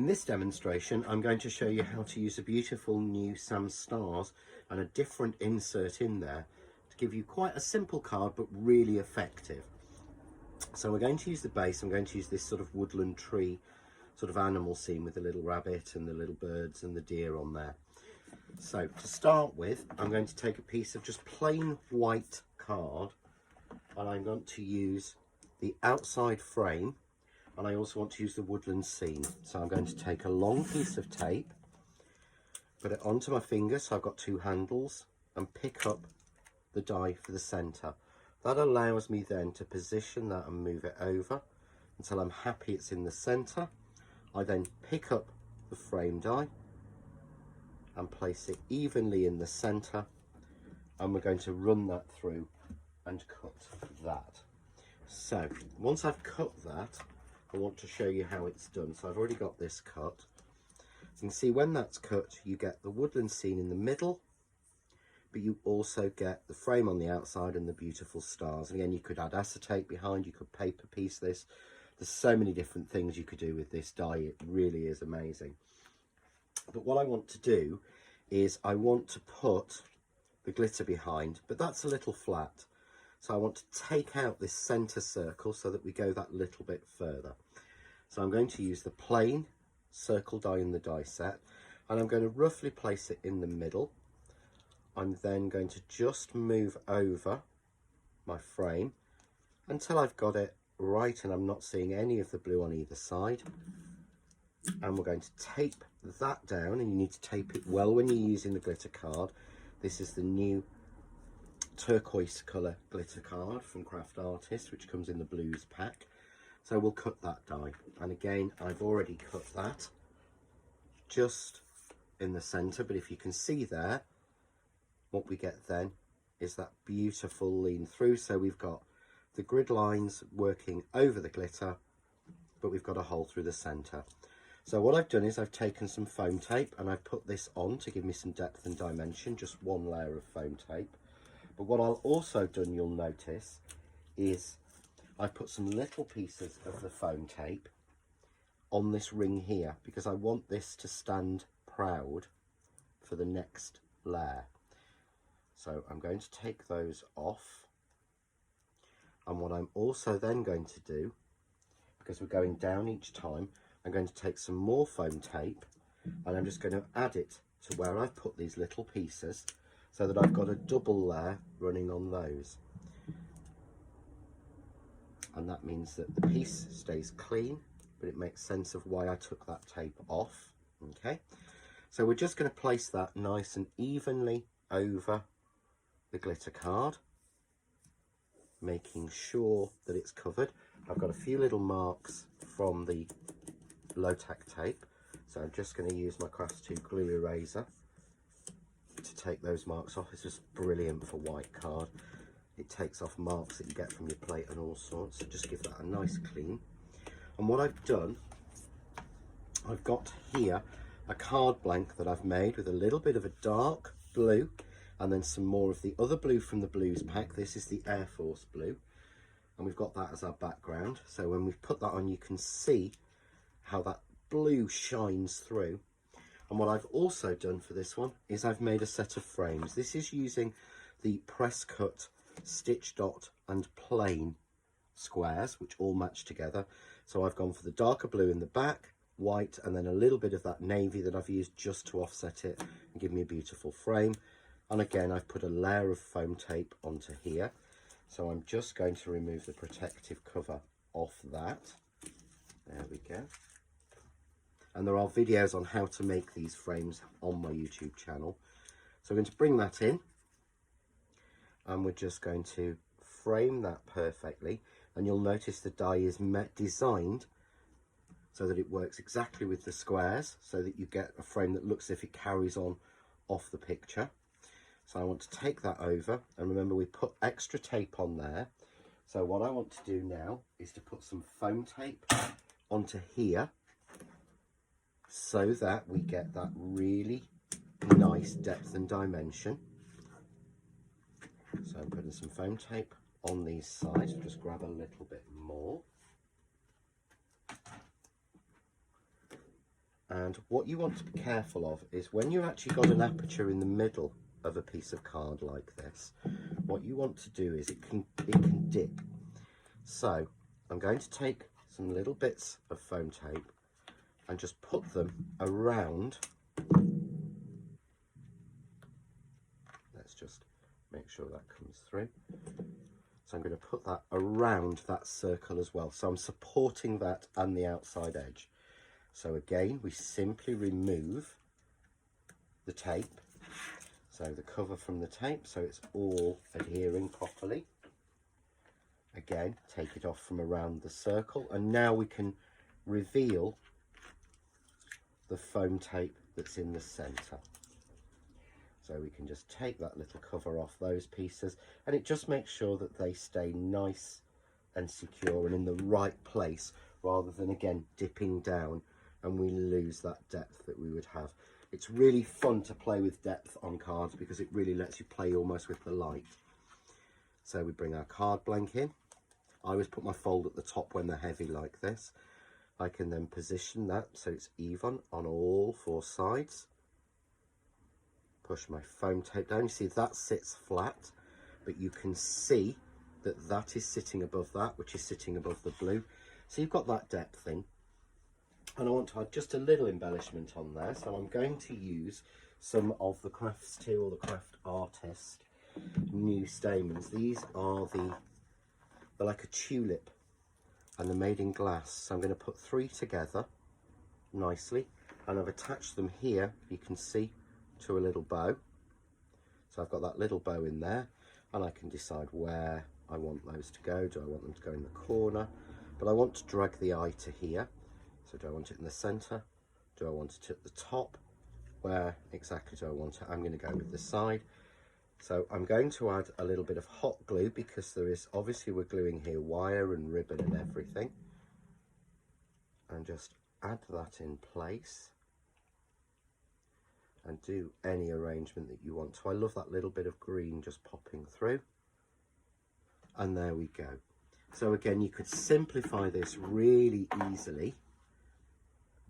In this demonstration, I'm going to show you how to use a beautiful new Sams stars and a different insert in there to give you quite a simple card, but really effective. So we're going to use the base. I'm going to use this sort of woodland tree sort of animal scene with the little rabbit and the little birds and the deer on there. So to start with, I'm going to take a piece of just plain white card, and I'm going to use the outside frame, and I also want to use the woodland scene. So I'm going to take a long piece of tape, put it onto my finger, so I've got two handles, and pick up the die for the centre. That allows me then to position that and move it over until I'm happy it's in the centre. I then pick up the frame die and place it evenly in the centre, and we're going to run that through and cut that. So once I've cut that, I want to show you how it's done. So I've already got this cut. You can see when that's cut, you get the woodland scene in the middle, but you also get the frame on the outside and the beautiful stars. And again, you could add acetate behind, you could paper piece this. There's so many different things you could do with this die. It really is amazing. But what I want to do is I want to put the glitter behind, but that's a little flat. So I want to take out this center circle so that we go that little bit further. So I'm going to use the plain circle die in the die set, and I'm going to roughly place it in the middle. I'm then going to just move over my frame until I've got it right and I'm not seeing any of the blue on either side. And we're going to tape that down, and you need to tape it well when you're using the glitter card. This is the new turquoise colour glitter card from Craft Artist, which comes in the blues pack. So we'll cut that die, and again I've already cut that just in the centre, but if you can see there, what we get then is that beautiful lean through. So we've got the grid lines working over the glitter, but we've got a hole through the centre. So what I've done is I've taken some foam tape and I've put this on to give me some depth and dimension, just one layer of foam tape. But what I'll also done, you'll notice, is I put some little pieces of the foam tape on this ring here, because I want this to stand proud for the next layer. So I'm going to take those off. And what I'm also then going to do, because we're going down each time, I'm going to take some more foam tape and I'm just going to add it to where I've put these little pieces, so that I've got a double layer running on those. And that means that the piece stays clean, but it makes sense of why I took that tape off. Okay, so we're just going to place that nice and evenly over the glitter card, making sure that it's covered. I've got a few little marks from the low-tack tape, so I'm just going to use my Crafts 2 glue eraser to take those marks off. It's just brilliant for white card. It takes off marks that you get from your plate and all sorts, so just give that a nice clean. And what I've done, I've got here a card blank that I've made with a little bit of a dark blue and then some more of the other blue from the blues pack. This is the Air Force blue, and we've got that as our background. So when we've put that on, you can see how that blue shines through. And what I've also done for this one is I've made a set of frames. This is using the press cut stitch dot and plain squares, which all match together. So I've gone for the darker blue in the back, white, and then a little bit of that navy that I've used just to offset it and give me a beautiful frame. And again, I've put a layer of foam tape onto here. So I'm just going to remove the protective cover off that. There we go. And there are videos on how to make these frames on my YouTube channel. So I'm going to bring that in, and we're just going to frame that perfectly. And you'll notice the die is designed so that it works exactly with the squares, so that you get a frame that looks as if it carries on off the picture. So I want to take that over, and remember we put extra tape on there. So what I want to do now is to put some foam tape onto here, so that we get that really nice depth and dimension. So I'm putting some foam tape on these sides. Just grab a little bit more. And what you want to be careful of is when you've actually got an aperture in the middle of a piece of card like this, what you want to do is it can dip. So I'm going to take some little bits of foam tape and just put them around. Let's just make sure that comes through. So I'm going to put that around that circle as well. So I'm supporting that and the outside edge. So again, we simply remove the tape, so the cover from the tape, so it's all adhering properly. Again, take it off from around the circle, and now we can reveal the foam tape that's in the center. So we can just take that little cover off those pieces, and it just makes sure that they stay nice and secure and in the right place, rather than again dipping down and we lose that depth that we would have. It's really fun to play with depth on cards because it really lets you play almost with the light. So we bring our card blank in. I always put my fold at the top when they're heavy like this. I can then position that so it's even on all 4 sides. Push my foam tape down. You see that sits flat, but you can see that that is sitting above that, which is sitting above the blue. So you've got that depth in. And I want to add just a little embellishment on there. So I'm going to use some of the Crafts 2 or the Craft Artist new stamens. These are they're like a tulip, and they're made in glass. So I'm going to put 3 together nicely, and I've attached them here, you can see, to a little bow. So I've got that little bow in there, and I can decide where I want those to go. Do I want them to go in the corner? But I want to drag the eye to here. So do I want it in the center? Do I want it at the top? Where exactly do I want it? I'm going to go with the side. So I'm going to add a little bit of hot glue, because there is, obviously we're gluing here wire and ribbon and everything. And just add that in place. And do any arrangement that you want. So I love that little bit of green just popping through. And there we go. So again, you could simplify this really easily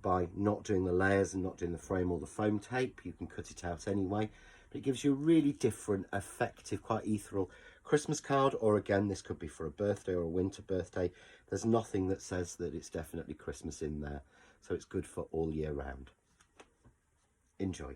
by not doing the layers and not doing the frame or the foam tape. You can cut it out anyway. But it gives you a really different, effective, quite ethereal Christmas card. Or again, this could be for a birthday or a winter birthday. There's nothing that says that it's definitely Christmas in there. So it's good for all year round. Enjoy.